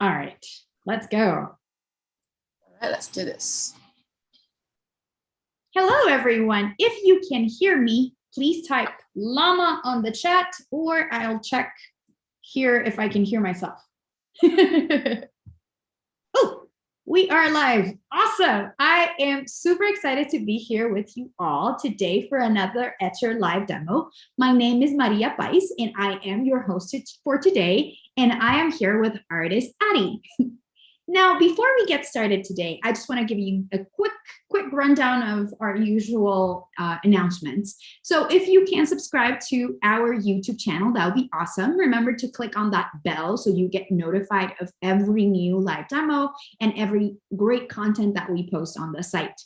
All right, let's go. All right, let's do this. Hello, everyone. If you can hear me, please type llama on the chat, or I'll check here if I can hear myself. Oh, we are live. Awesome. I am super excited to be here with you all today for another Etcher live demo. My name is Maria Pais, and I am your host for today, and I am here with artist Atie. Now, before we get started today, I just want to give you a quick rundown of our usual announcements. So if you can subscribe to our YouTube channel, that would be awesome. Remember to click on that bell so you get notified of every new live demo and every great content that we post on the site.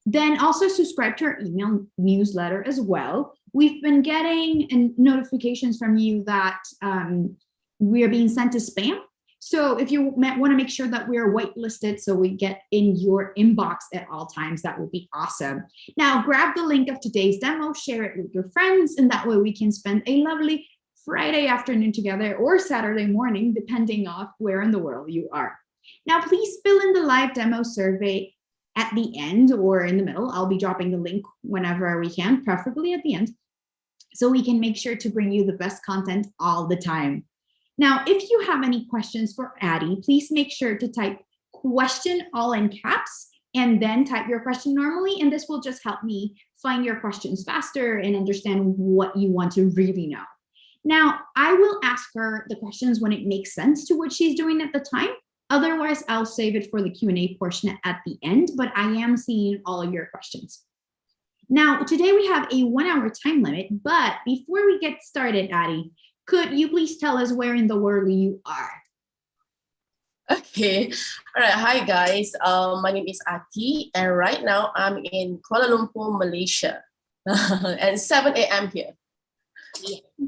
Then also subscribe to our email newsletter as well. We've been getting notifications from you that we are being sent to spam. So if you want to make sure that we're whitelisted so we get in your inbox at all times, that would be awesome. Now, grab the link of today's demo, share it with your friends, and that way we can spend a lovely Friday afternoon together or Saturday morning, depending on where in the world you are. Now, please fill in the live demo survey at the end or in the middle. I'll be dropping the link whenever we can, preferably at the end, so we can make sure to bring you the best content all the time. Now, if you have any questions for Atie, please make sure to type question all in caps and then type your question normally. And this will just help me find your questions faster and understand what you want to really know. Now, I will ask her the questions when it makes sense to what she's doing at the time. Otherwise, I'll save it for the Q&A portion at the end, but I am seeing all of your questions. Now, today we have a 1 hour time limit, but before we get started, Atie, could you please tell us where in the world you are? Okay. All right. Hi, guys. My name is Atie, and right now I'm in Kuala Lumpur, Malaysia, and 7 a.m. here.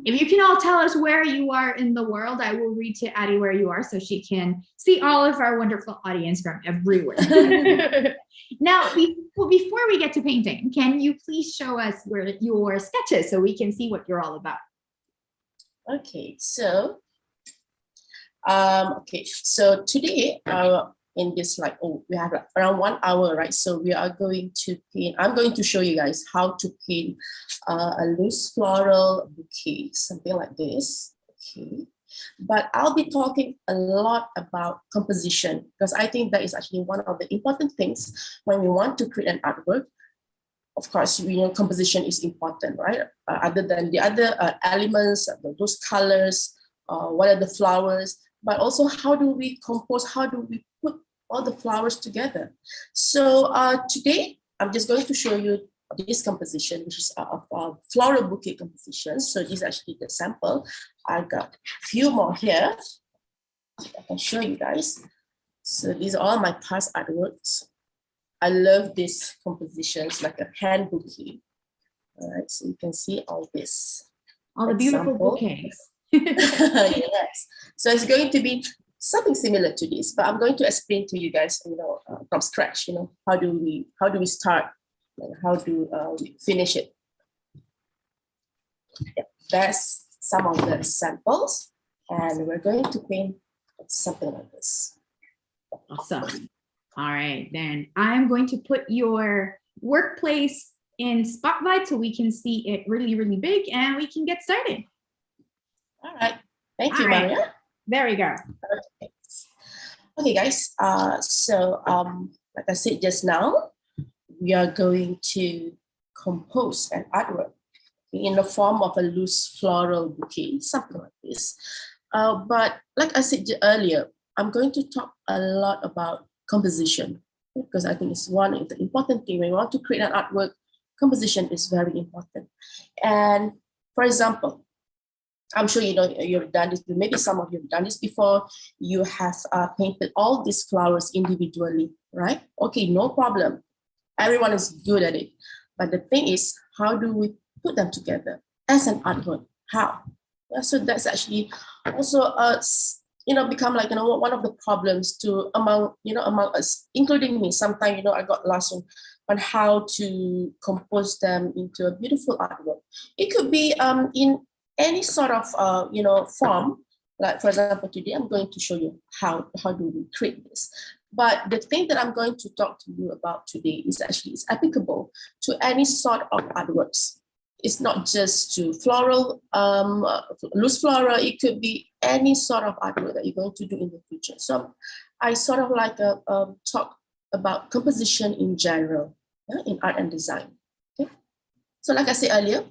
If you can all tell us where you are in the world, I will read to Atie where you are so she can see all of our wonderful audience from everywhere. Now, before we get to painting, can you please show us where your sketches so we can see what you're all about? Okay, so today in this we have around 1 hour, right? So we are going to paint. I'm going to show you guys how to paint a loose floral bouquet, something like this. Okay, but I'll be talking a lot about composition because I think that is actually one of the important things when we want to create an artwork. Of course, we know composition is important, right? Other than the other elements, those colors, what are the flowers, but also how do we compose, how do we put all the flowers together? So today, I'm just going to show you this composition, which is a floral bouquet composition. So this is actually the sample. I got a few more here. I can show you guys. So these are all my past artworks. I love these compositions, like a hand bouquet. All right, so you can see all this. All the beautiful bouquets. Yes. So it's going to be something similar to this, but I'm going to explain to you guys, from scratch. How do we start, and how do we finish it? Yep, that's some of the samples, and we're going to paint something like this. Awesome. All right, then I'm going to put your workplace in spotlight so we can see it really, really big and we can get started. All right. Thank you, Maria. There we go. Okay, guys. Like I said just now, we are going to compose an artwork in the form of a loose floral bouquet, something like this. But like I said earlier, I'm going to talk a lot about composition because I think it's one of the important things when you want to create an artwork. Composition is very important. And for example, I'm sure you've done this. Maybe some of you have done this before. You have painted all these flowers individually, right? Okay, no problem. Everyone is good at it. But the thing is, how do we put them together as an artwork? How? So that's actually also become like one of the problems among us, including me. Sometimes I got lost on how to compose them into a beautiful artwork. It could be in any sort of form, Like for example, today I'm going to show you how do we create this. But the thing that I'm going to talk to you about today is actually it's applicable to any sort of artworks. It's not just to floral, loose floral. It could be any sort of artwork that you're going to do in the future. So I sort of like talk about composition in general, yeah, in art and design. Okay. So like I said earlier,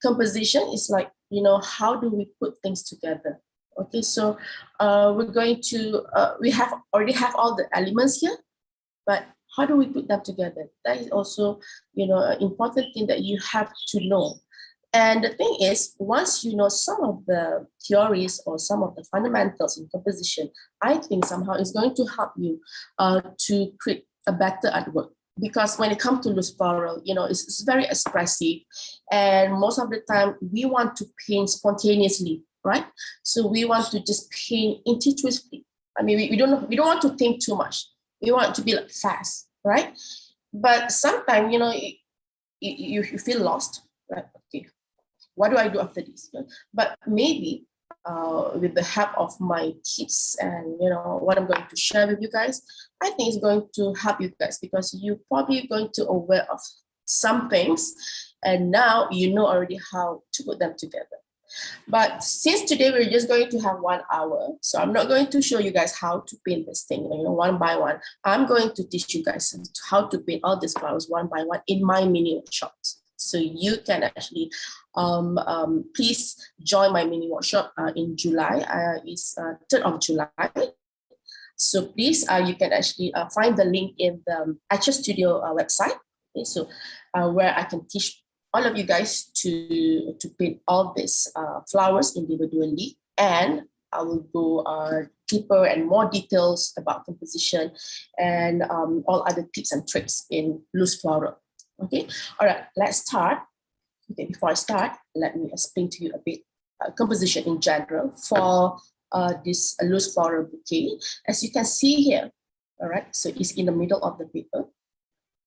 composition is like, you know, how do we put things together? Okay, so we're going to, we already have all the elements here, but how do we put them together? That is also, you know, an important thing that you have to know. And the thing is, once you know some of the theories or some of the fundamentals in composition, I think somehow it's going to help you to create a better artwork. Because when it comes to loose floral, you know, it's very expressive. And most of the time we want to paint spontaneously, right? So we want to just paint intuitively. I mean, we don't want to think too much. We want it to be like fast, right? But sometimes, you know, you feel lost, right? Okay, what do I do after this? But maybe with the help of my tips and, you know, what I'm going to share with you guys, I think it's going to help you guys because you're probably going to aware of some things and now you know already how to put them together. But since today we're just going to have 1 hour, so I'm not going to show you guys how to paint this thing, you know, one by one. I'm going to teach you guys how to paint all these flowers one by one in my mini workshop. So you can actually, please join my mini workshop in July. It's 3rd of July. So please, you can actually find the link in the Atie Studio website. Okay, so where I can teach all of you guys to paint all these flowers individually, and I will go deeper and more details about composition and all other tips and tricks in loose floral. Okay, all right, let's start. Okay, before I start, let me explain to you a bit composition in general for this loose floral bouquet. As you can see here, all right, so it's in the middle of the paper.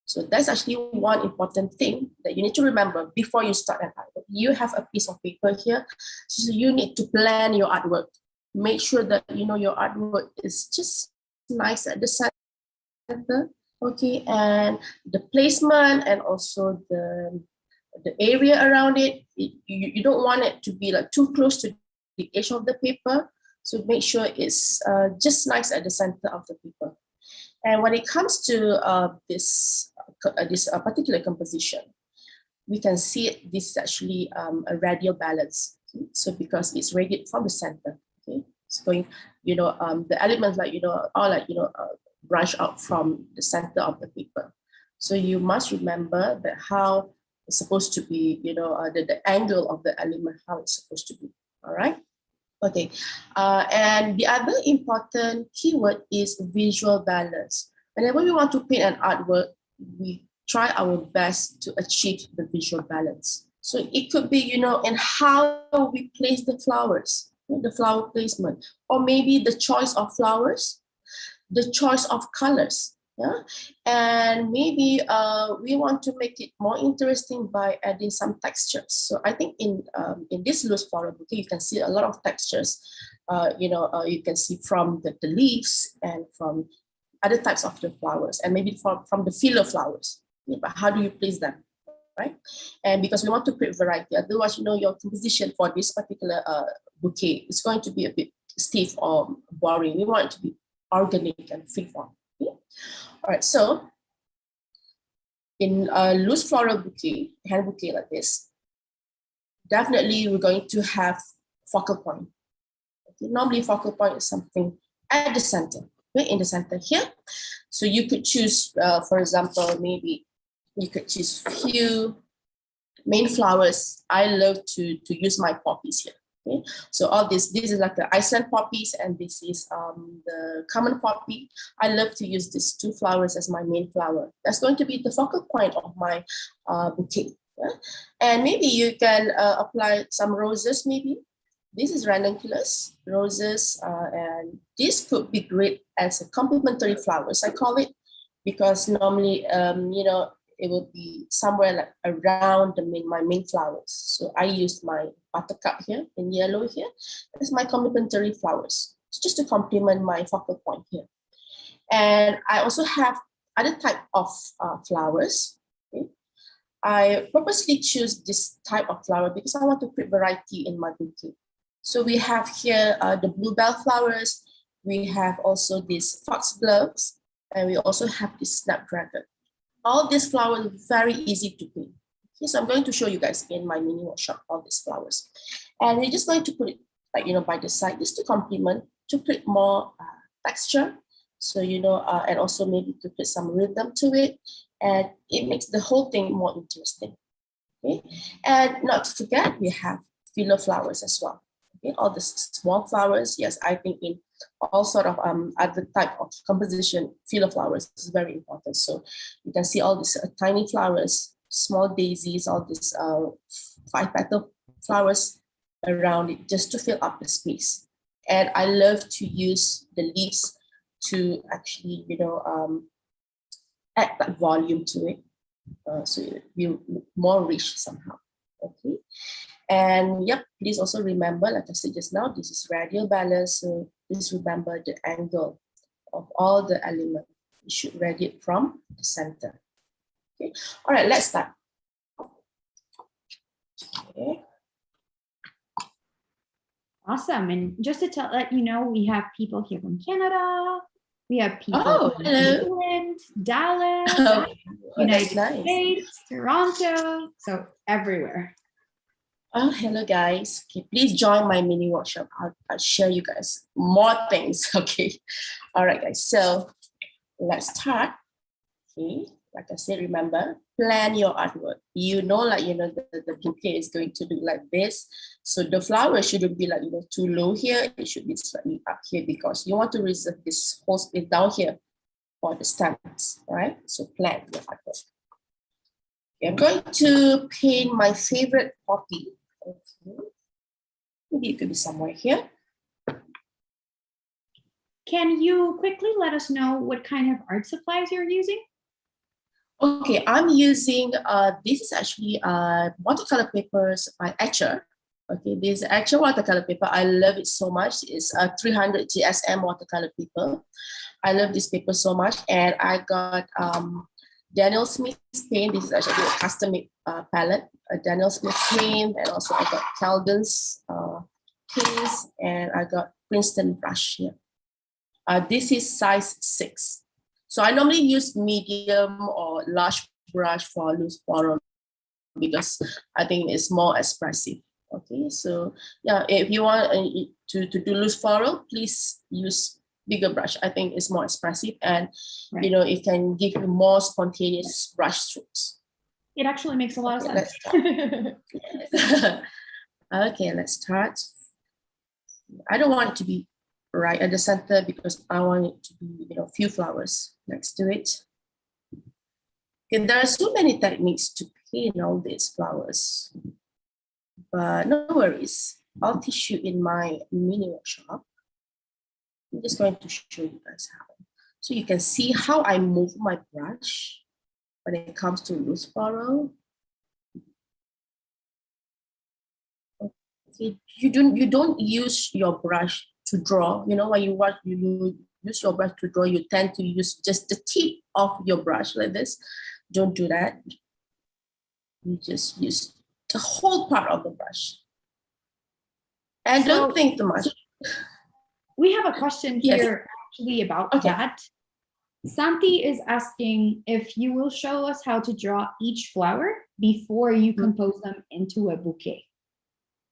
So that's actually one important thing that you need to remember before you start an artwork. You have a piece of paper here, so you need to plan your artwork. Make sure that you know your artwork is just nice at the center, okay, and the placement and also the area around it. You don't want it to be like too close to the edge of the paper, so make sure it's just nice at the center of the paper. And when it comes to this particular composition, we can see this is actually a radial balance. Okay? So because it's radiated from the center, okay, it's going, you know, the elements like, you know, are like, you know, branch out from the center of the paper. So you must remember that how it's supposed to be, you know, the angle of the element, how it's supposed to be. All right. Okay, and the other important keyword is visual balance. Whenever we want to paint an artwork, we try our best to achieve the visual balance. So it could be, you know, in how we place the flowers, the flower placement, or maybe the choice of flowers, the choice of colors. Yeah, and maybe we want to make it more interesting by adding some textures. So I think in this loose floral bouquet, you can see a lot of textures. You know, you can see from the leaves and from other types of the flowers, and maybe from the filler flowers. Yeah, but how do you place them, right? And because we want to create variety, otherwise, you know, your composition for this particular bouquet is going to be a bit stiff or boring. We want it to be organic and freeform. Yeah? All right, so in a loose floral bouquet, hand bouquet like this, definitely we're going to have focal point. Okay? Normally focal point is something at the center, okay? In the center here. So you could choose, for example, maybe you could choose few main flowers. I love to use my poppies here. Okay, so all this is like the Iceland poppies, and this is the common poppy. I love to use these two flowers as my main flower. That's going to be the focal point of my bouquet. Yeah? And maybe you can apply some roses. Maybe this is ranunculus roses, and this could be great as a complementary flowers. I call it because normally, you know, it will be somewhere like around my main flowers. So I use my buttercup here in yellow here. That's my complementary flowers. It's just to complement my focal point here. And I also have other type of flowers. Okay. I purposely choose this type of flower because I want to create variety in my bouquet. So we have here the bluebell flowers. We have also these foxgloves, and we also have this snapdragon. All these flowers are very easy to paint. Okay, so I'm going to show you guys in my mini workshop all these flowers. And we're just going to put it like, by the side, just to complement, to create more texture. So, and also maybe to put some rhythm to it. And it makes the whole thing more interesting. Okay, and not to forget, we have filler flowers as well. Okay, all the small flowers. Yes, I think in all sort of other type of composition, filler flowers is very important. So you can see all these tiny flowers, small daisies, all these 5-petal flowers around it just to fill up the space. And I love to use the leaves to actually, add that volume to it. So it will look more rich somehow. Okay. And yep, please also remember, like I said just now, this is radial balance. So please remember the angle of all the elements. You should radiate from the center. Okay. All right, let's start. Okay. Awesome. And just to let you know, we have people here from Canada. We have people from England, Dallas, United States, Toronto, so everywhere. Oh, hello guys. Okay, please join my mini workshop. I'll share you guys more things. Okay. All right, guys. So let's start. Okay. Like I said, remember, plan your artwork. The bouquet is going to look like this. So the flower shouldn't be like, too low here. It should be slightly up here because you want to reserve this whole space down here for the stems, right? So plan your artwork. Okay, I'm going to paint my favorite poppy. Okay. Maybe it could be somewhere here. Can you quickly let us know what kind of art supplies you're using? Okay, I'm using, this is actually watercolor papers by Atie. Okay, this is Atie watercolor paper. I love it so much. It's a 300 GSM watercolor paper. I love this paper so much. And I got Daniel Smith's paint. This is actually a custom-made palette. Daniel Smith paint, and also I got Calden's paints, and I got Princeton brush here. This is size 6. So I normally use medium or large brush for loose floral because I think it's more expressive. Okay, so yeah, if you want to do loose floral, please use bigger brush. I think it's more expressive, and right. It can give you more spontaneous brush strokes. It actually makes a lot of sense. Okay, let's start. I don't want it to be right at the center because I want it to be, few flowers next to it. Okay, there are so many techniques to paint all these flowers, but no worries. I'll teach you in my mini workshop. I'm just going to show you guys how. So you can see how I move my brush when it comes to loose floral. Okay, you don't use your brush to draw. When you use your brush to draw, you tend to use just the tip of your brush like this. Don't do that. You just use the whole part of the brush. And don't think too much. We have a question here actually about that. Santi is asking if you will show us how to draw each flower before you compose them into a bouquet.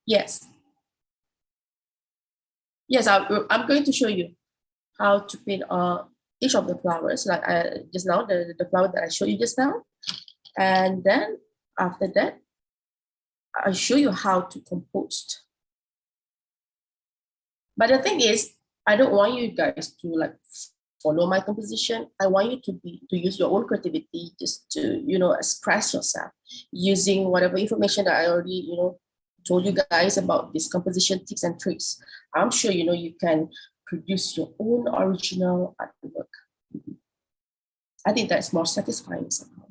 Yes. Yes, I'm going to show you how to paint each of the flowers, like just now, the flower that I showed you just now. And then after that, I'll show you how to compose. But the thing is, I don't want you guys to follow my composition. I want you to use your own creativity just to, express yourself using whatever information that I already, told you guys about this composition tips and tricks. I'm sure, you can produce your own original artwork. I think that's more satisfying somehow.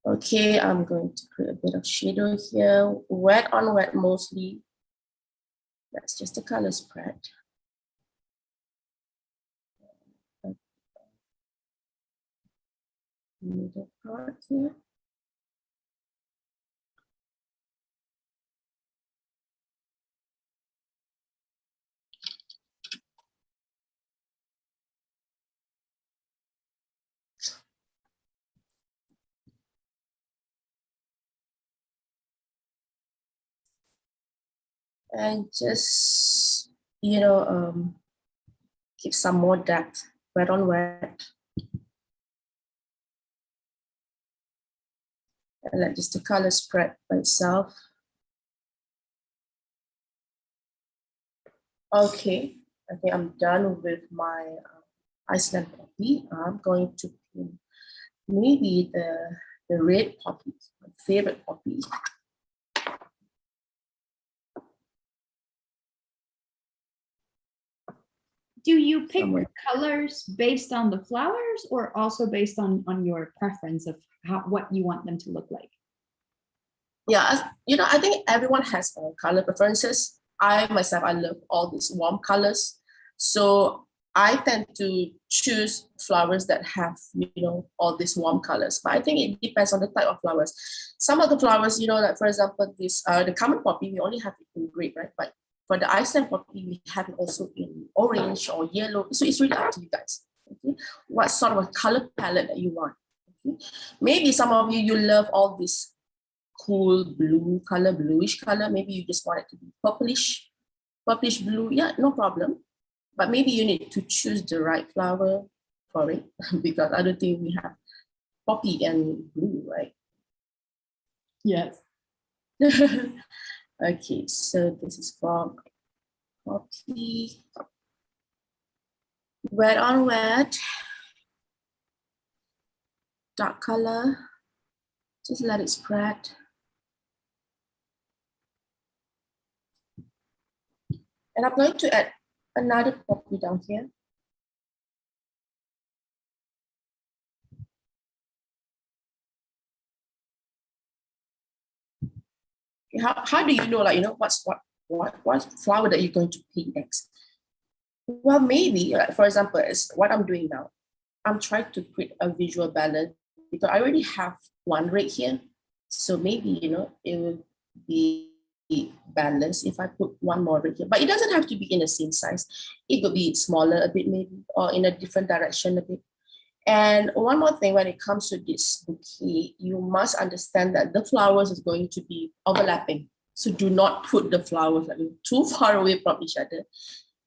Okay, I'm going to create a bit of shadow here. Wet on wet mostly. That's just a color spread. Middle part here. And just, give some more depth, wet on wet. And let just the color spread by itself. Okay, I think I'm done with my Iceland poppy. I'm going to paint maybe the red poppy, my favorite poppy. Do you pick the colors based on the flowers or also based on your preference of what you want them to look like? Yeah, I think everyone has color preferences. I myself, I love all these warm colors. So I tend to choose flowers that have, all these warm colors. But I think it depends on the type of flowers. Some of the flowers, like for example, this the common poppy, we only have it in gray, right? But for the Iceland poppy, we have it also in orange or yellow. So it's really up to you guys. Okay, what sort of a color palette that you want? Okay, maybe some of you love all this cool blue color, bluish color. Maybe you just want it to be purplish blue. Yeah, no problem. But maybe you need to choose the right flower for it because I don't think we have poppy and blue, right? Yes. Okay, so this is for poppy. Wet on wet. Dark color. Just let it spread. And I'm going to add another poppy down here. How do you know, what flower that you're going to paint next? Well, maybe, for example, is what I'm doing now. I'm trying to create a visual balance because I already have one right here. So maybe, it will be balanced if I put one more right here. But it doesn't have to be in the same size. It could be smaller a bit maybe, or in a different direction a bit. And one more thing, when it comes to this bouquet, you must understand that the flowers is going to be overlapping. So do not put the flowers too far away from each other.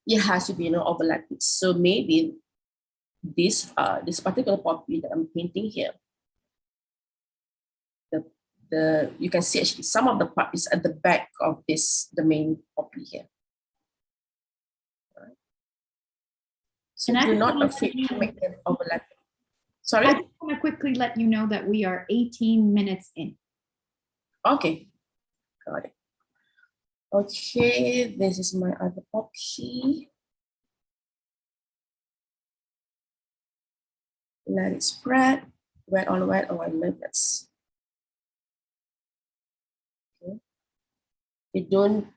It has to be, overlapping. So maybe this particular poppy that I'm painting here, you can see actually some of the part is at the back of the main poppy here. Right. So do not afraid to make them overlapping. Sorry? I just want to quickly let you know that we are 18 minutes in. Okay, got it. Okay, this is my other poppy. Let it spread, wet on wet, or limits. Okay. You don't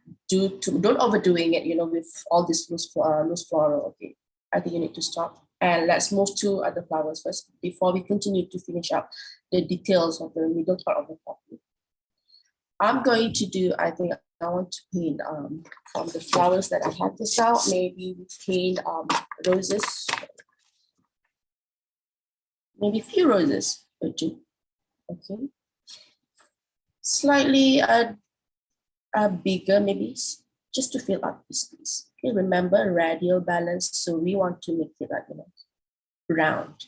overdoing it, with all this loose floral. Okay, I think you need to stop. And let's move to other flowers first before we continue to finish up the details of the middle part of the poppy. I'm going to do, I think I want to paint from the flowers that I have this out. Maybe we paint roses. Maybe a few roses or two. Okay. Slightly bigger, maybe just to fill up this piece. Okay, remember radial balance, so we want to make it round.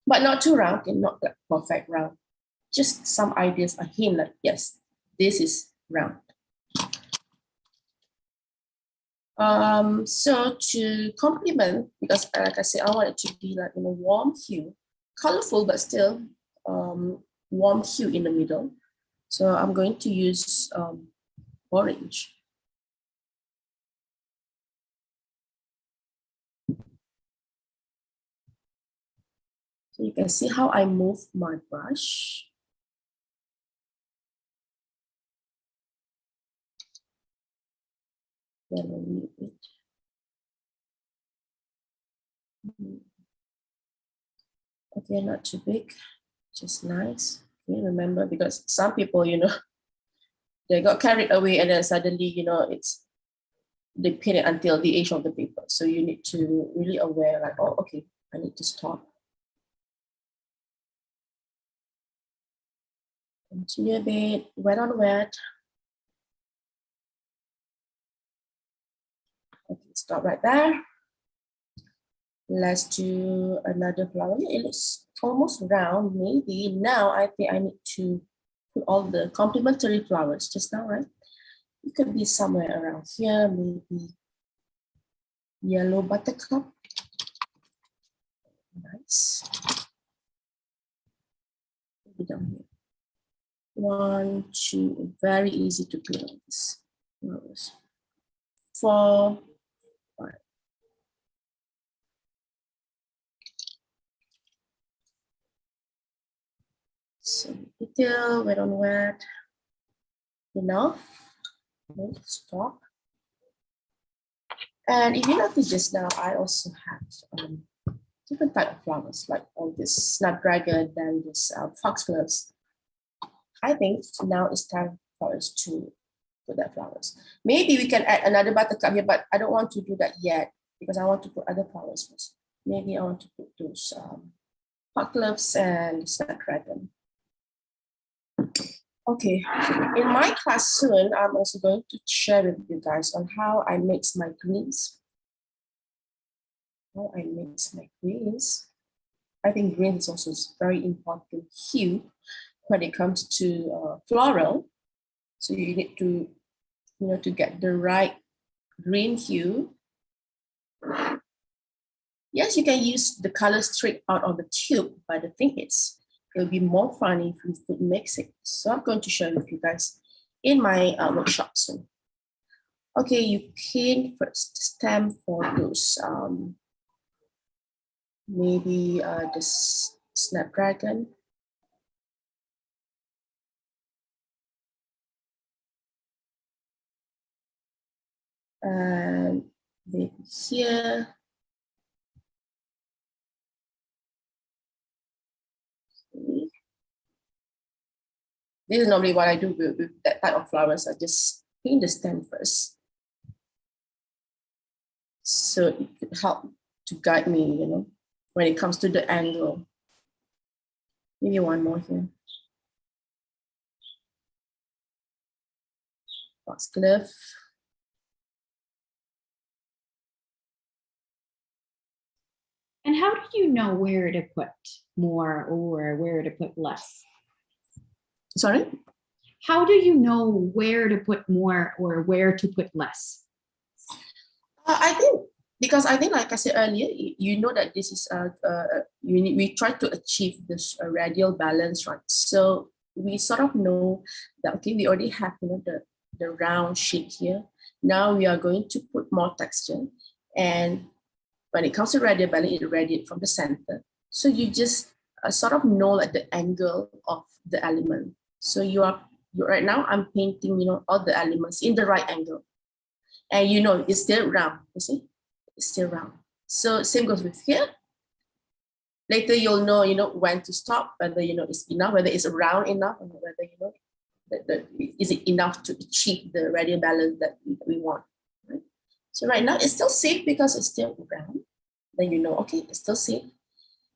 But not too round and not like perfect round. Just some ideas, a hint like, yes, this is round. So to complement, because like I said, I want it to be like in a warm hue, colorful, but still warm hue in the middle. So I'm going to use orange. So you can see how I move my brush. Then a little bit. Okay, not too big, just nice. Okay, remember, because some people, they got carried away and then suddenly, they paint it until the edge of the paper. So you need to really aware, like, oh, okay, I need to stop. Continue a bit, wet on wet. Okay, stop right there. Let's do another flower. It looks almost round, maybe. Now I think I need to put all the complementary flowers just now, right? It could be somewhere around here, maybe yellow buttercup. Nice. Maybe down here. 1, 2, very easy to put on this. 4, 5. So detail, wet on wet. Enough. Okay, stop. And if you notice just now, I also have different type of flowers, like all this snapdragon and this foxgloves. I think now it's time for us to put that flowers. Maybe we can add another buttercup here, but I don't want to do that yet because I want to put other flowers first. Maybe I want to put those foxgloves and snapdragon. Okay, in my class soon, I'm also going to share with you guys on how I mix my greens. How I mix my greens. I think green is also a very important hue when it comes to floral. So you need to, to get the right green hue. Yes, you can use the color straight out of the tube, but the thing is, it'll be more fun if you could mix it. So I'm going to share with you guys in my workshop soon. Okay, you paint first stem for those, maybe this snapdragon. And maybe here. Okay. This is normally what I do with that type of flowers. I just paint the stem first. So it could help to guide me, when it comes to the angle. Maybe one more here. Foxglove. And how do you know where to put more or where to put less? Sorry? How do you know where to put more or where to put less? I think, because I think, like I said earlier, you know that this is, we try to achieve this radial balance, right? So we sort of know that, okay, we already have, the round shape here. Now we are going to put more texture. And when it comes to radial balance, it radiates from the center. So you just sort of know like the angle of the element. So right now I'm painting, all the elements in the right angle. And it's still round, you see? It's still round. So same goes with here. Later you'll know, when to stop, whether, it's enough, whether it's round enough, or whether, is it enough to achieve the radial balance that we want, right? So right now it's still safe because it's still round. Then okay, it's still safe.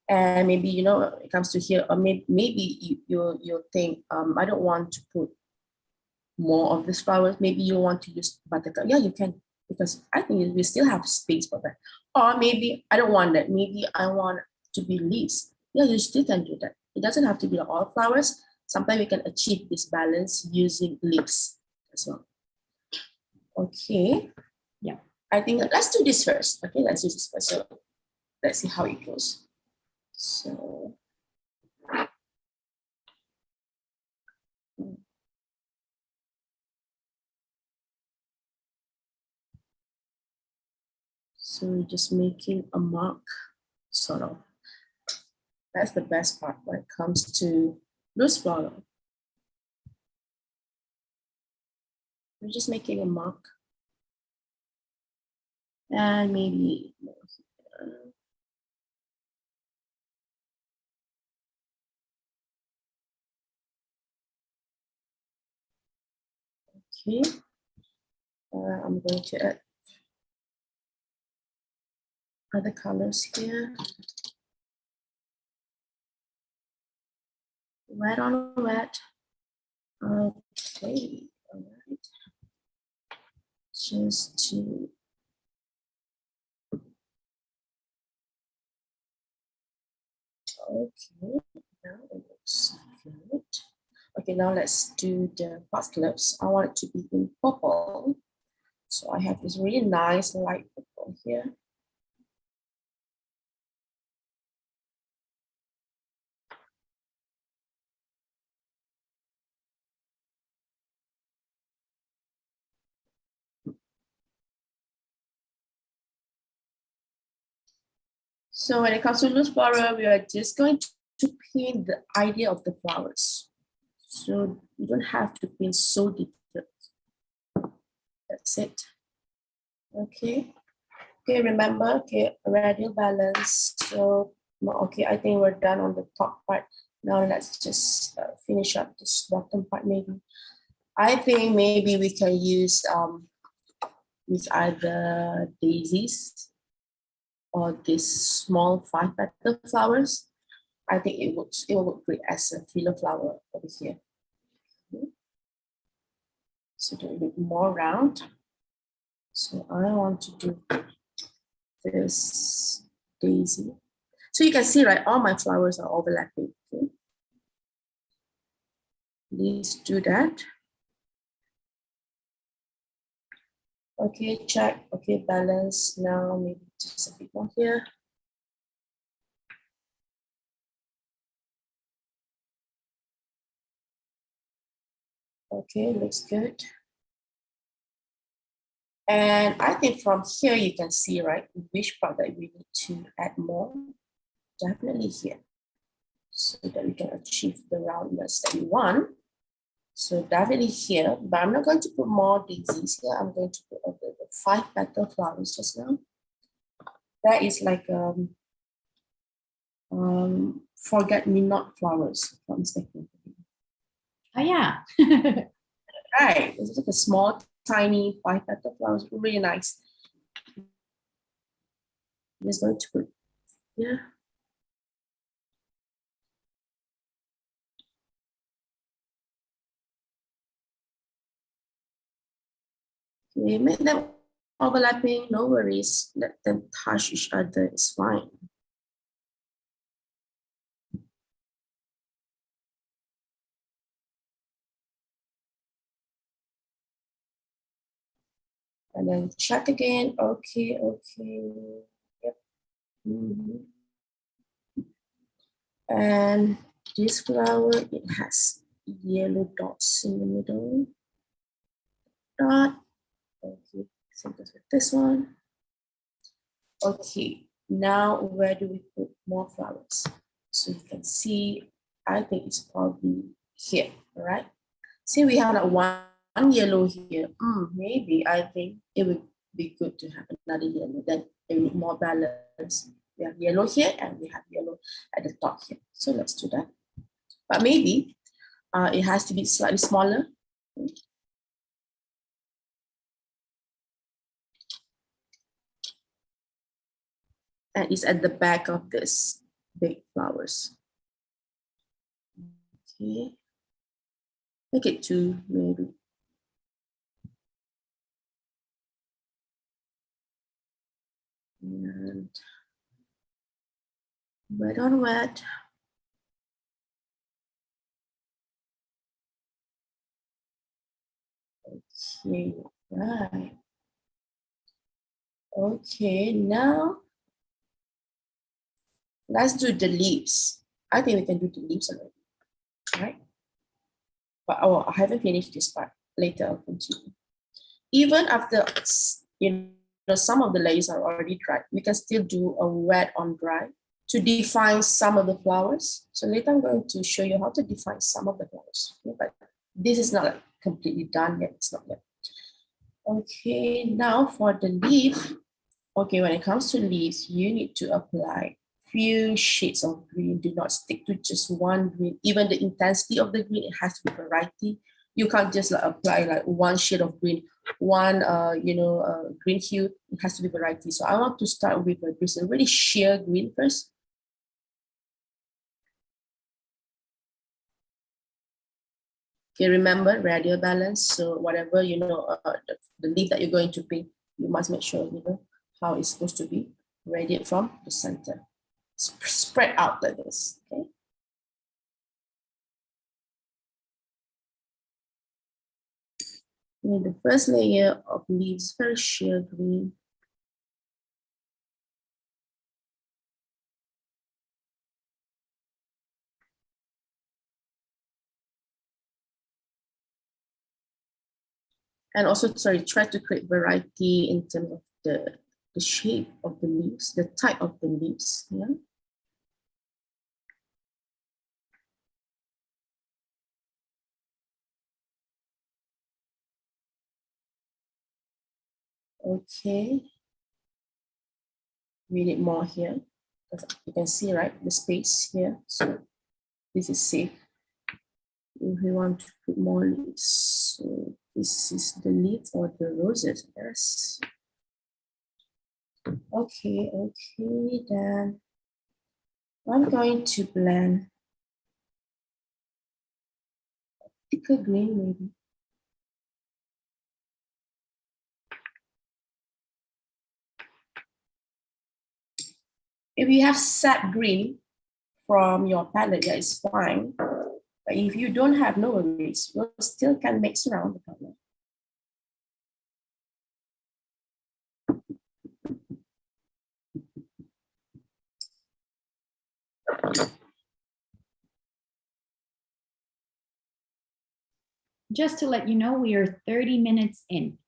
And maybe, it comes to here, or maybe you'll think, I don't want to put more of these flowers. Maybe you want to use buttercup. Yeah, you can, because I think we still have space for that. Or maybe I don't want that. Maybe I want to be leaves. Yeah, you still can do that. It doesn't have to be all flowers. Sometimes we can achieve this balance using leaves as well. Okay. Yeah. I think let's do this first. Okay, let's do this first. So let's see how it goes. So we're just making a mark, sort of. That's the best part when it comes to loose floral. We're just making a mark. And maybe more here. Okay. I'm going to add other colors here. Wet on wet. Okay, all right. Just to okay, now it looks good. Okay, now let's do the past clips. I want it to be in purple. So I have this really nice light purple here. So when it comes to loose floral, we are just going to paint the idea of the flowers. So you don't have to paint so detailed. That's it. Okay. Okay, remember, okay, radial balance. So, okay, I think we're done on the top part. Now let's just finish up this bottom part maybe. I think maybe we can use with either daisies or these small 5-petal flowers. I think it will look great as a filler flower over here. So do a bit more round. So I want to do this daisy. So you can see, right, all my flowers are overlapping. Okay. Please do that. Okay, check. Okay, balance. Now maybe just a bit more here. Okay, looks good. And I think from here you can see, right, which part that we need to add more. Definitely here, so that we can achieve the roundness that we want. So definitely here, but I'm not going to put more daisies here. I'm going to put the 5-petal flowers just now. That is like forget-me-not flowers, if I'm not mistaken. Oh yeah. Right, it's like a small, tiny 5-petal flowers, really nice. I'm just going to put here. Okay, make them overlapping, no worries. Let them touch each other, it's fine. And then check again. Okay, okay. Yep. And this flower, it has yellow dots in the middle. Dot. Okay, same goes with this one. Okay, now where do we put more flowers? So you can see, I think it's probably here, all right? See, we have like one yellow here. Maybe I think it would be good to have another yellow, then it would more balance. We have yellow here and we have yellow at the top here. So let's do that. But maybe it has to be slightly smaller. And it's at the back of this big flowers. Okay. Make it 2, maybe. And wet on wet. Okay, right. Okay, now let's do the leaves. I think we can do the leaves already, right? But I haven't finished this part. Later I'll continue. Even after, some of the layers are already dry, we can still do a wet on dry to define some of the flowers. So later I'm going to show you how to define some of the flowers. Okay, but this is not completely done yet. It's not yet. Okay, now for the leaf. Okay, when it comes to leaves, you need to apply few shades of green. Do not stick to just one green. Even the intensity of the green, it has to be variety. You can't just like apply like one shade of green, one green hue. It has to be variety. So I want to start with this really sheer green first. Okay, remember radial balance. So whatever the leaf that you're going to paint, you must make sure you know how it's supposed to be radiate from the center. Spread out like this. Okay. And the first layer of leaves, very sheer green. And also, sorry, try to create variety in terms of the shape of the leaves, the type of the leaves. Yeah. Okay. We need more here. You can see, right, the space here. So this is safe. If we want to put more leaves, so this is the leaf or the roses. Yes. Okay, then I'm going to blend thicker green maybe. If you have sap green from your palette, that is fine. But if you don't have, no worries, you still can mix around the color. Just to let you know, we are 30 minutes in.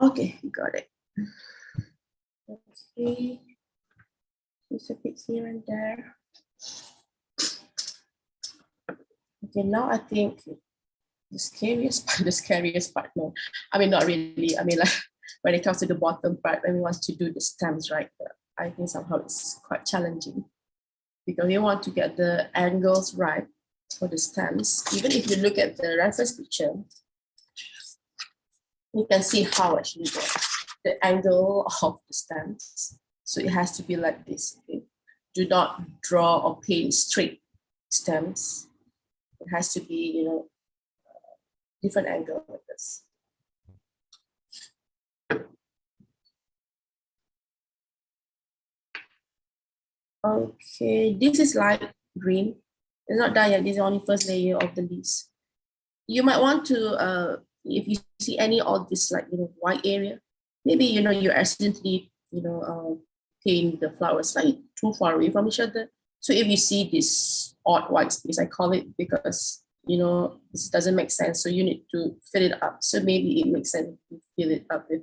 Okay, got it. Okay, just a bit here and there. Okay, now I think the scariest part, no, I mean, not really. I mean, like when it comes to the bottom part, when we want to do the stems, right? I think somehow it's quite challenging because we want to get the angles right for the stems. Even if you look at the reference picture, you can see how actually the angle of the stems. So it has to be like this. Okay? Do not draw or paint straight stems. It has to be, different angle like this. Okay, this is light green. It's not done yet. This is only first layer of the leaves. You might want to, if you see any of this like white area, maybe you accidentally paint the flowers slightly too far away from each other. So if you see this odd white space, I call it because this doesn't make sense. So you need to fill it up. So maybe it makes sense to fill it up with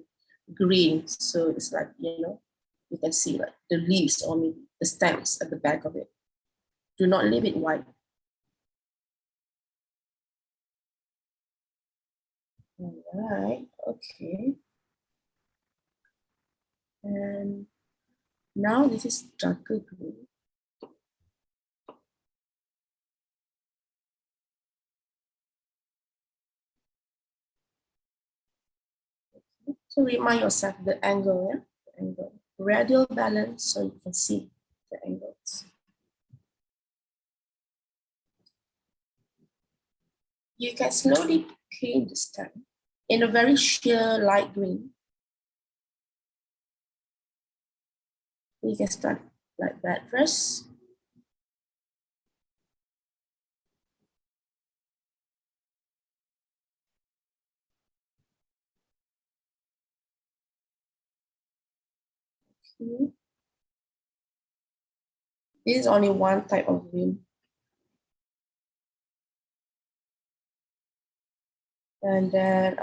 green. So it's like you can see like the leaves or maybe the stems at the back of it. Do not leave it white. All right, okay. And now this is darker green. Okay. So remind yourself the angle, yeah? The angle. Radial balance so you can see the angles. You can slowly paint the stem in a very sheer light green. You can start like that first. Okay. This is only one type of green. And then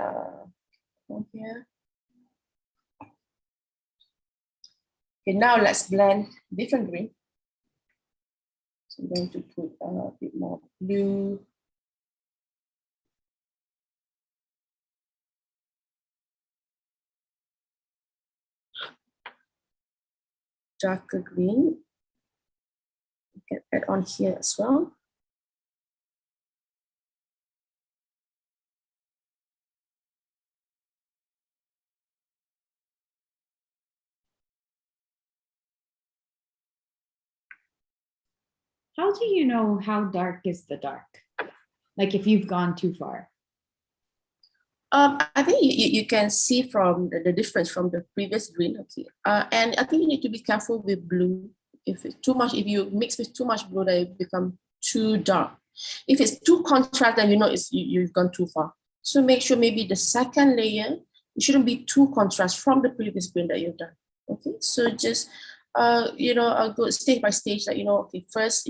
here. Okay, now let's blend different green. So I'm going to put a bit more blue. Darker green. You can add on here as well. How do you know how dark is the dark? Like if you've gone too far? I think you can see from the difference from the previous green. Okay, and I think you need to be careful with blue. If it's too much, if you mix with too much blue, they become too dark. If it's too contrast, then you know you've gone too far. So make sure maybe the second layer, it shouldn't be too contrast from the previous green that you've done. Okay, so just I'll go stage by stage. Like okay, first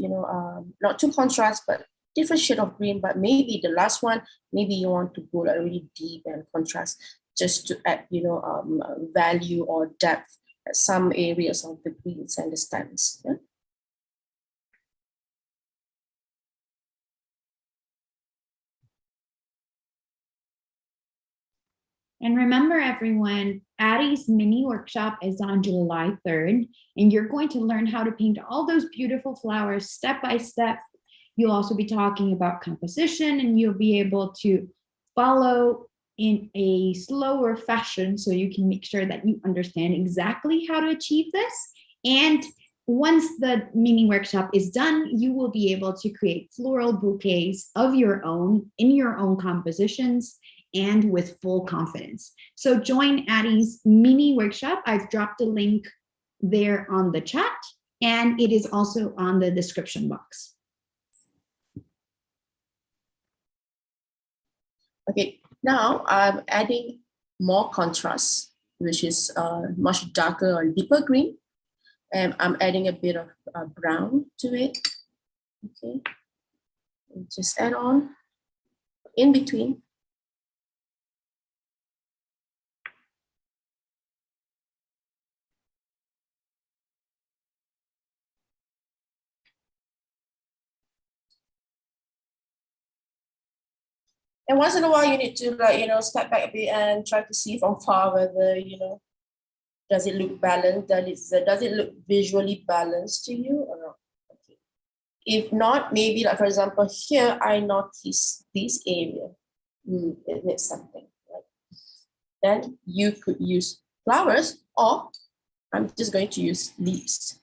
not too contrast, but different shade of green. But maybe the last one, maybe you want to go like really deep and contrast, just to add value or depth at some areas of the greens and the stems. Yeah? And remember, everyone, Addie's mini workshop is on July 3rd, and you're going to learn how to paint all those beautiful flowers step by step. You'll also be talking about composition, and you'll be able to follow in a slower fashion so you can make sure that you understand exactly how to achieve this. And once the mini workshop is done, you will be able to create floral bouquets of your own in your own compositions and with full confidence. So join Addie's mini workshop. I've dropped a link there on the chat, and it is also on the description box. Okay, now I'm adding more contrast, which is much darker or deeper green. And I'm adding a bit of brown to it. Okay, and just add on in between. And once in a while, you need to step back a bit and try to see from far whether, does it look balanced? Does it look visually balanced to you or not? Okay. If not, maybe like, for example, here, I notice this area. It needs something. Right? Then you could use flowers, or I'm just going to use leaves.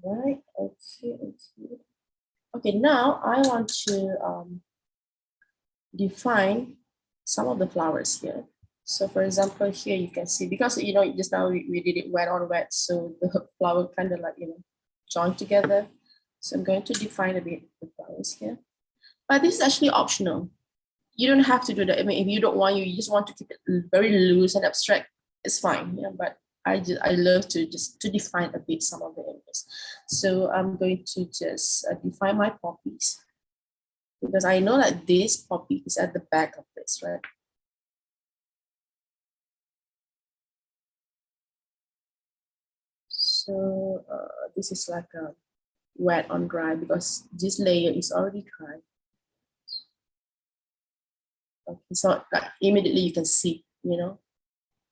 Right, okay. Okay, now I want to define some of the flowers here. So for example, here you can see, because just now we did it wet on wet, so the flower kind of like joined together. So I'm going to define a bit the flowers here. But this is actually optional. You don't have to do that. I mean, if you don't want, you just want to keep it very loose and abstract, it's fine. Yeah, but I love to define a bit some of the areas. So I'm going to just define my poppies, because I know that this poppy is at the back of this, right? So this is like a wet on dry, because this layer is already dry. Okay, so like immediately you can see,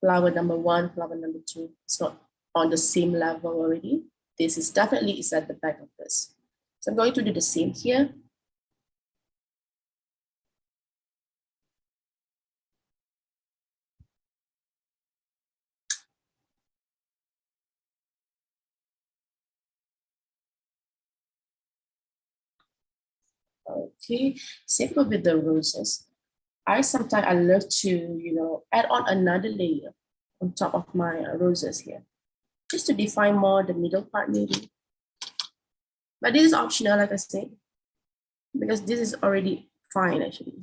flower number 1, flower number 2, it's not on the same level already. This is definitely at the back of this. So I'm going to do the same here. Okay, same with the roses. I love to, add on another layer on top of my roses here, just to define more the middle part maybe. But this is optional, like I said, because this is already fine actually.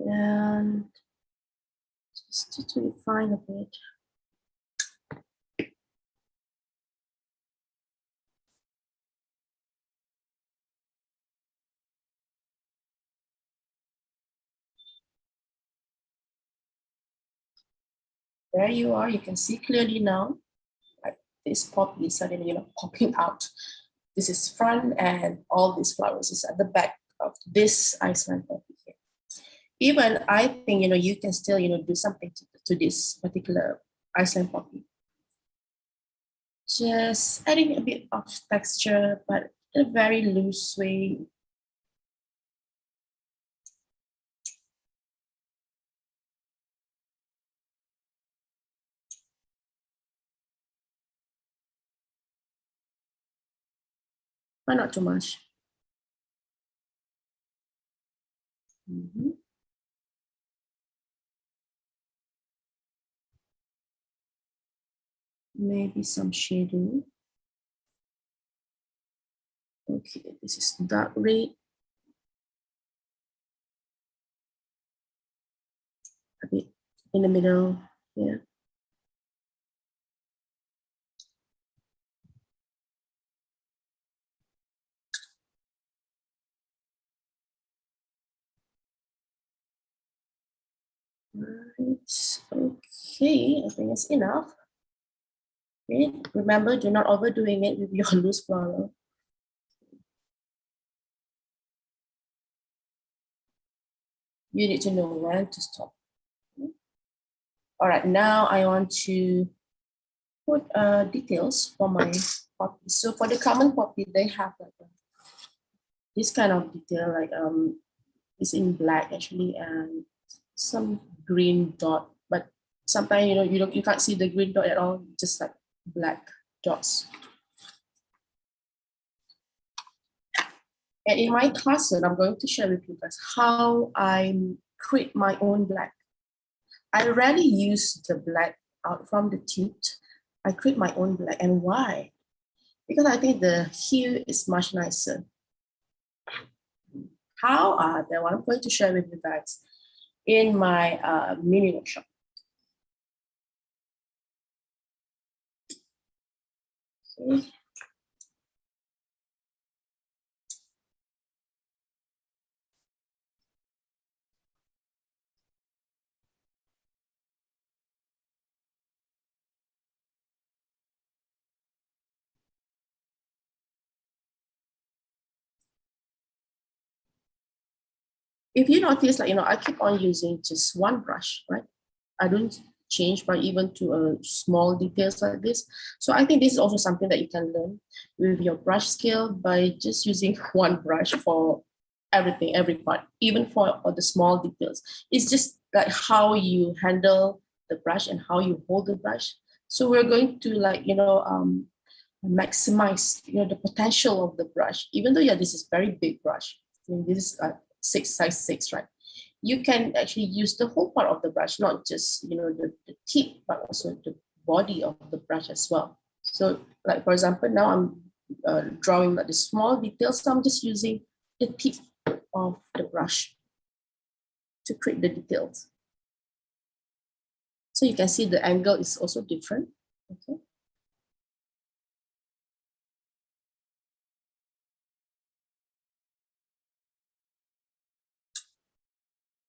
And just to define a bit. There you are. You can see clearly now. Like this poppy is suddenly, popping out. This is front, and all these flowers is at the back of this Iceland poppy here. Even I think, you can still, do something to this particular Iceland poppy. Just adding a bit of texture, but in a very loose way. But not too much. Maybe some shading. Okay, this is dark red. A bit in the middle here. Right. Okay, I think it's enough. Okay, remember, do not overdoing it with your loose floral. You need to know when to stop. All right, now I want to put details for my poppy. So for the common poppy, they have like this kind of detail, like it's in black actually, and some green dot. But sometimes you can't see the green dot at all, just like black dots. And in my lesson, I'm going to share with you guys how I create my own black. I rarely use the black out from the tube. I create my own black. And why? Because I think the hue is much nicer. How? That one I'm going to share with you guys in my mini workshop. Okay. If you notice, like, I keep on using just one brush, right? I don't change by even to a small details like this. So I think this is also something that you can learn with your brush skill by just using one brush for everything, every part, even for the small details. It's just like how you handle the brush and how you hold the brush. So we're going to maximize the potential of the brush. Even though this is very big brush. I mean, this is size 6, right? You can actually use the whole part of the brush, not just the tip, but also the body of the brush as well. So, like for example, now I'm drawing like the small details. So I'm just using the tip of the brush to create the details. So you can see the angle is also different. Okay.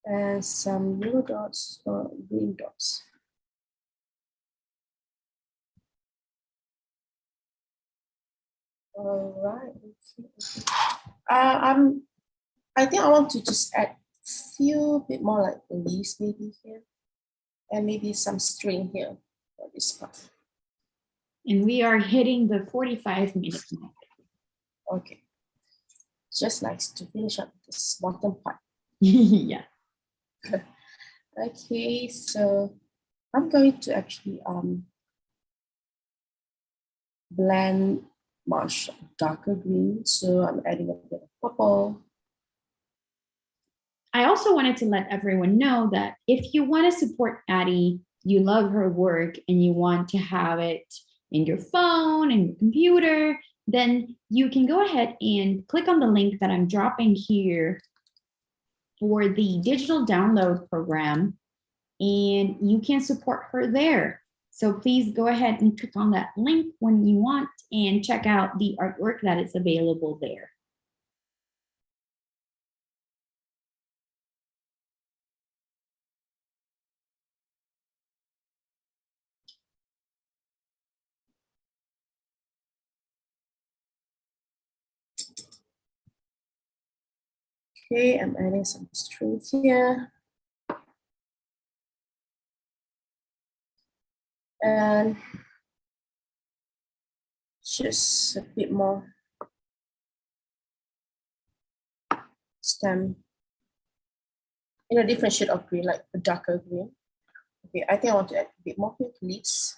And some yellow dots or green dots. All right. Okay. I think I want to just add a few bit more like leaves maybe here, and maybe some string here for this part. And we are hitting the 45-minute mark. Okay. Just nice to finish up this bottom part. Yeah. Okay, so I'm going to actually blend much darker green. So I'm adding a bit of purple. I also wanted to let everyone know that if you want to support Atie, you love her work and you want to have it in your phone and your computer, then you can go ahead and click on the link that I'm dropping here for the digital download program, and you can support her there. So please go ahead and click on that link when you want and check out the artwork that is available there. Okay, I'm adding some string here. And just a bit more stem in a different shade of green, like a darker green. Okay, I think I want to add a bit more pink leaves.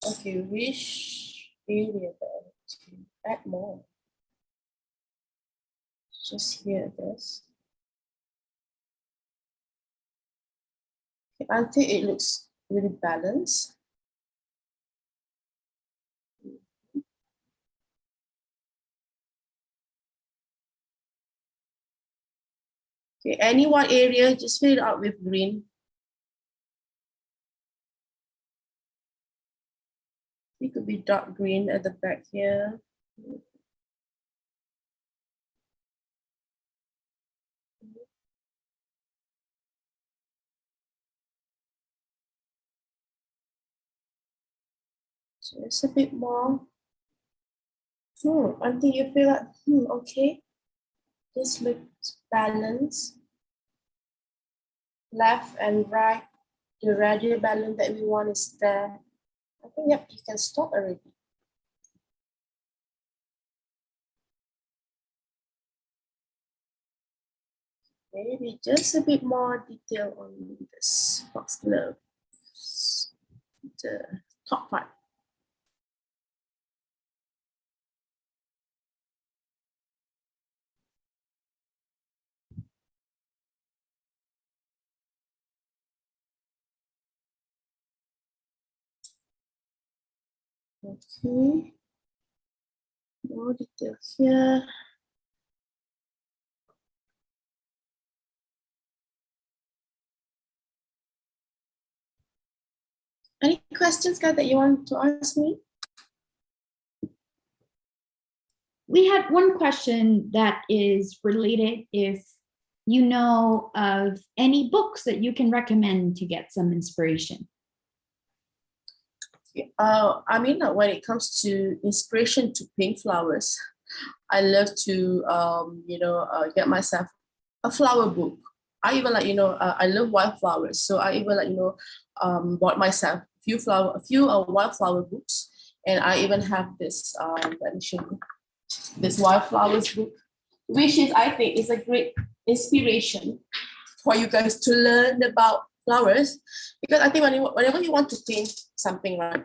Okay, which area to add more? Just here, this. Okay, I think it looks really balanced. Okay, any one area, just fill it out with green. It could be dark green at the back here. Just a bit more. Until you feel like, okay, this looks balanced. Left and right, the radial balance that we want is there. I think, yep, you can stop already. Maybe just a bit more detail on this foxglove, the top part. Okay, more detail here. Any questions, guys, that you want to ask me? We had one question that is related if you know of any books that you can recommend to get some inspiration. I mean, when it comes to inspiration to paint flowers, I love to, get myself a flower book. I even I love wildflowers. So I even bought myself a few wildflower books. And I even have this, let me show you, this wildflowers book, which is, I think, is a great inspiration for you guys to learn about flowers. Because I think whenever you want to paint something, right,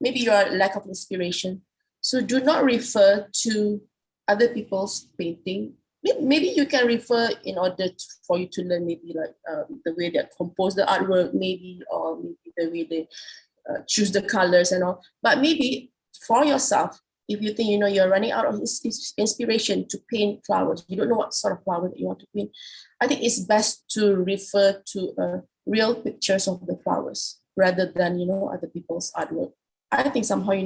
maybe you are lack of inspiration. So do not refer to other people's painting. Maybe you can refer in order for you to learn maybe like the way they compose the artwork, maybe, or maybe the way they choose the colors and all. But maybe for yourself, if you think you're running out of inspiration to paint flowers, you don't know what sort of flower that you want to paint, I think it's best to refer to real pictures of the flowers rather than other people's artwork. I think somehow I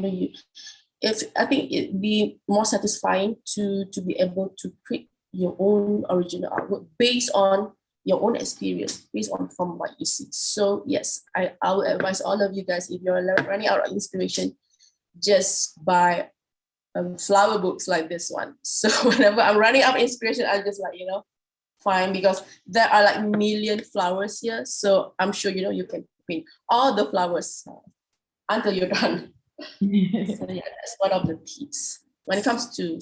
think it'd be more satisfying to be able to create your own original artwork based on your own experience, based on from what you see. So yes, I would advise all of you guys, if you're running out of inspiration, just buy flower books like this one. So whenever I'm running out of inspiration, I just fine, because there are like million flowers here. So I'm sure you can paint all the flowers until you're done. So yeah, that's one of the tips when it comes to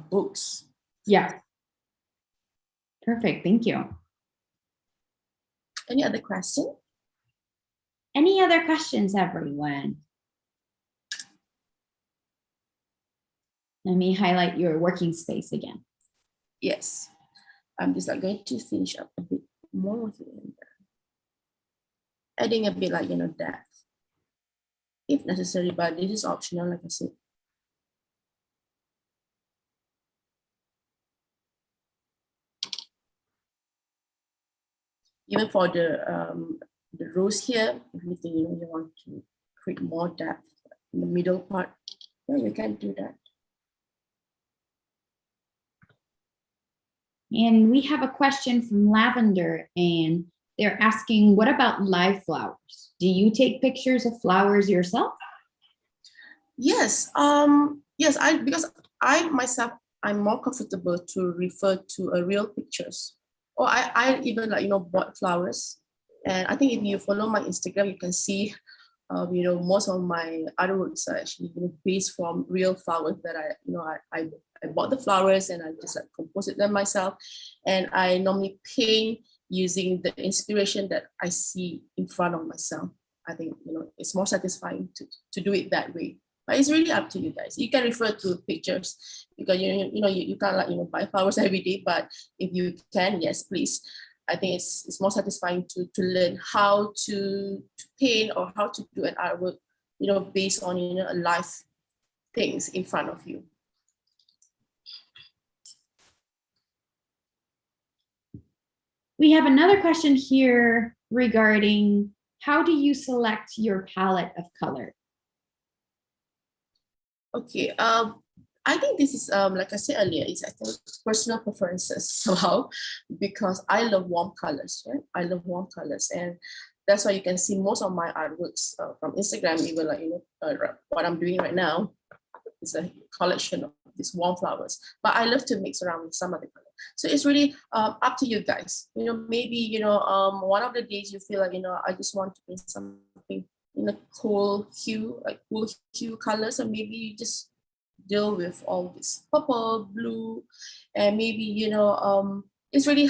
books. Yeah. Perfect. Thank you. Any other question? Any other questions, everyone? Let me highlight your working space again. Yes. I'm just going to finish up a bit more here. Adding a bit depth, if necessary, but this is optional, like I said. Even for the rose here, if you think you want to create more depth in the middle part, yeah, you can do that. And we have a question from Lavender, and they're asking, what about live flowers? Do you take pictures of flowers yourself? Yes, yes, because I myself, I'm more comfortable to refer to real pictures. Or I even like, bought flowers. And I think if you follow my Instagram, you can see, most of my artworks are actually based from real flowers that I bought the flowers and I just like composed them myself. And I normally paint using the inspiration that I see in front of myself. I think, it's more satisfying to do it that way. But it's really up to you guys. You can refer to pictures because you can't like buy flowers every day. But if you can, yes, please. I think it's more satisfying to learn how to paint or how to do an artwork, based on live things in front of you. We have another question here regarding how do you select your palette of color? Okay, I think this is like I said earlier, it's I think personal preferences somehow, because I love warm colors, right? I love warm colors, and that's why you can see most of my artworks from Instagram, even like what I'm doing right now is a collection of these warm flowers. But I love to mix around with some other color. So it's really up to you guys. Maybe one of the days you feel like I just want to paint something in a cool hue, like cool hue colors, and maybe you just deal with all this purple, blue, and maybe it's really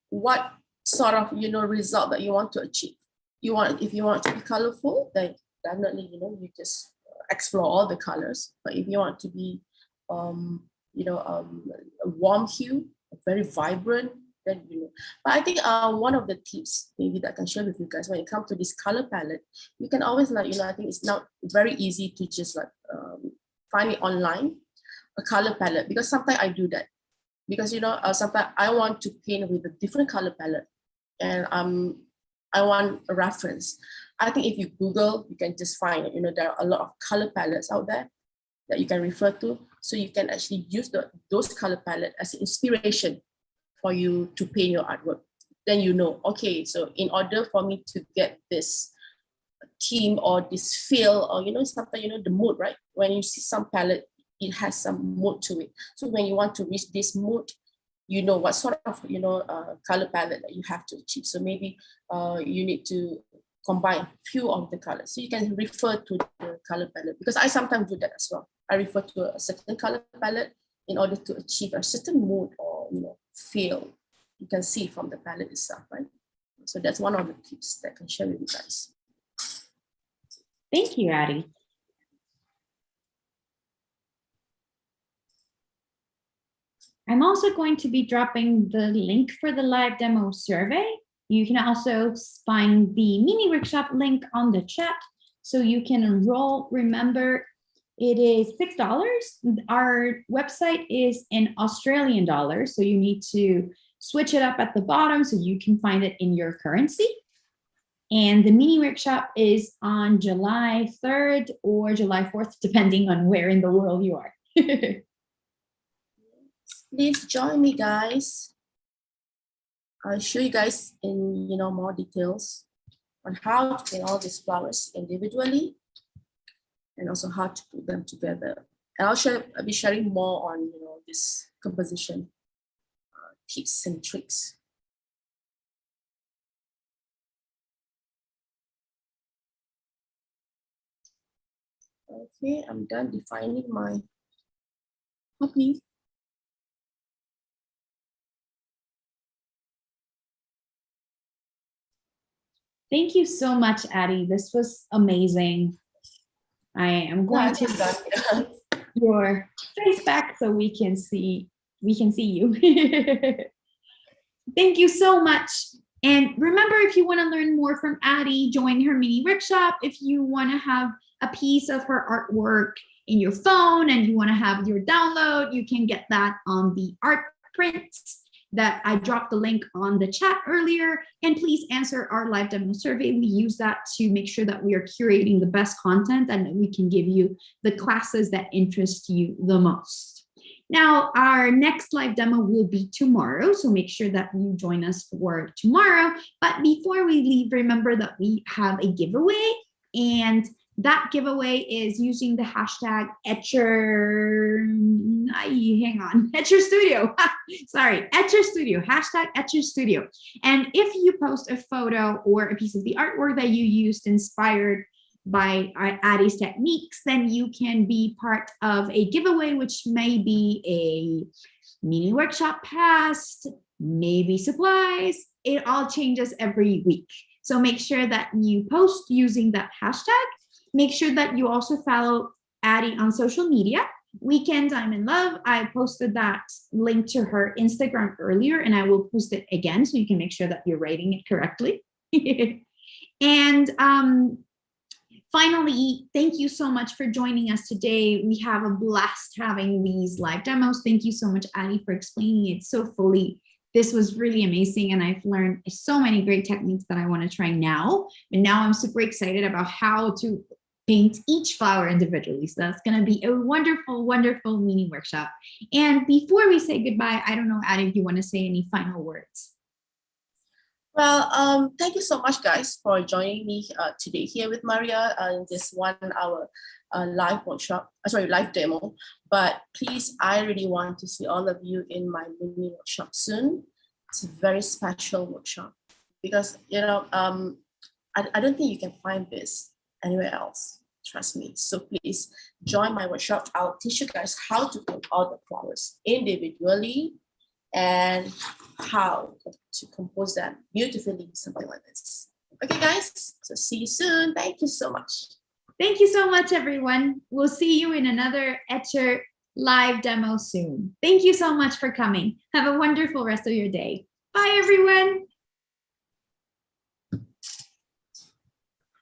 what sort of result that you want to achieve. If you want to be colorful, then definitely you just explore all the colors. But if you want to be a warm hue, very vibrant, then But I think one of the tips maybe that I can share with you guys when it comes to this color palette, you can always I think it's now very easy to just like find it online, a color palette, because sometimes I do that because sometimes I want to paint with a different color palette, and I want a reference. I think if you Google, you can just find there are a lot of color palettes out there that you can refer to, so you can actually use those color palette as inspiration for you to paint your artwork. Then okay, so in order for me to get this theme or this feel, or sometimes the mood, right? When you see some palette, it has some mood to it. So when you want to reach this mood, what sort of color palette that you have to achieve. So maybe you need to combine few of the colors. So you can refer to the color palette, because I sometimes do that as well. I refer to a certain color palette in order to achieve a certain mood or feel you can see from the palette itself, right? So that's one of the tips that I can share with you guys. Thank you, Atie. I'm also going to be dropping the link for the live demo survey. You can also find the mini workshop link on the chat so you can enroll. Remember, it is $6. Our website is in Australian dollars, so you need to switch it up at the bottom so you can find it in your currency. And the mini workshop is on July 3rd or July 4th, depending on where in the world you are. Please join me, guys. I'll show you guys in more details on how to paint all these flowers individually, and also how to put them together. And I'll be sharing more on this composition tips and tricks. Okay, I'm done defining my copy. Thank you so much, Atie. This was amazing. I am going to put your face back so we can see you. Thank you so much. And remember, if you want to learn more from Atie, join her mini workshop. If you want to have a piece of her artwork in your phone and you want to have your download, you can get that on the art prints. that I dropped the link on the chat earlier, and please answer our live demo survey. We use that to make sure that we are curating the best content and that we can give you the classes that interest you the most. Now, our next live demo will be tomorrow, so make sure that you join us for tomorrow. But before we leave, remember that we have a giveaway, and that giveaway is using the hashtag Etcher, Etcher Studio. Sorry, Etcher Studio, hashtag Etcher Studio. And if you post a photo or a piece of the artwork that you used inspired by Atie's techniques, then you can be part of a giveaway, which may be a mini workshop pass, maybe supplies. It all changes every week. So make sure that you post using that hashtag. Make sure that you also follow Atie on social media. Weekend Diamond Love, I posted that link to her Instagram earlier, and I will post it again so you can make sure that you're writing it correctly. And finally, thank you so much for joining us today. We have a blast having these live demos. Thank you so much, Atie, for explaining it so fully. This was really amazing, and I've learned so many great techniques that I want to try now. And now I'm super excited about how to paint each flower individually. So that's going to be a wonderful, wonderful mini workshop. And before we say goodbye, I don't know, Atie, if you want to say any final words. Well, thank you so much, guys, for joining me today here with Maria in this 1 hour live workshop, live demo. But please, I really want to see all of you in my mini workshop soon. It's a very special workshop because, you know, I don't think you can find this anywhere else. Trust me. So please join my workshop. I'll teach you guys how to put all the flowers individually and how to compose them beautifully, something like this. Okay, guys, so see you soon. Thank you so much. Thank you so much, everyone. We'll see you in another Etcher live demo soon. Thank you so much for coming. Have a wonderful rest of your day. Bye, everyone.